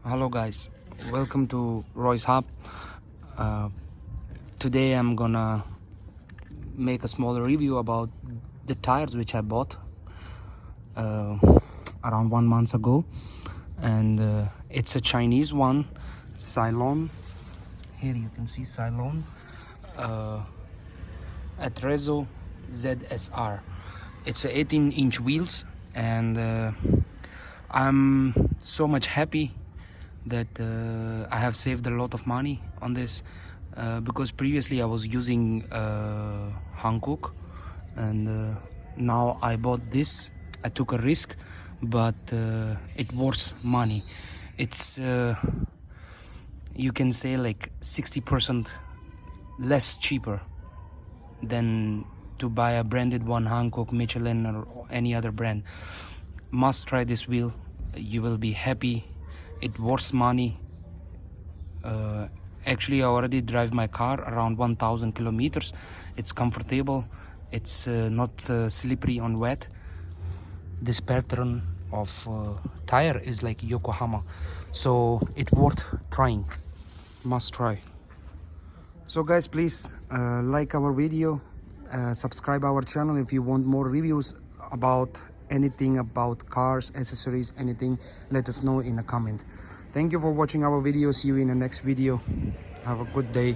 Hello guys, welcome to Roy's Hub. Uh, Today I'm gonna make a small review about the tires which I bought uh, around 1 month ago, and it's a Chinese one, Sailun. Here you can see Sailun, Artrezzo ZSR. It's a 18-inch wheels, and I'm so much happy that I have saved a lot of money on this, because previously I was using Hankook, and now I bought this. I took a risk, but it worth money. It's you can say like 60% less cheaper than to buy a branded one, Hankook, Michelin, or any other brand. Must try this wheel. You will be happy. It worth money. Actually, I already drive my car around 1,000 kilometers. It's comfortable. It's not slippery on wet. This pattern of tire is like Yokohama, so it worth trying. Must try. So guys, please like our video, subscribe our channel if you want more reviews about anything about cars, accessories, anything. Let us know in a comment. Thank you for watching our video. See you in the next video. Have a good day.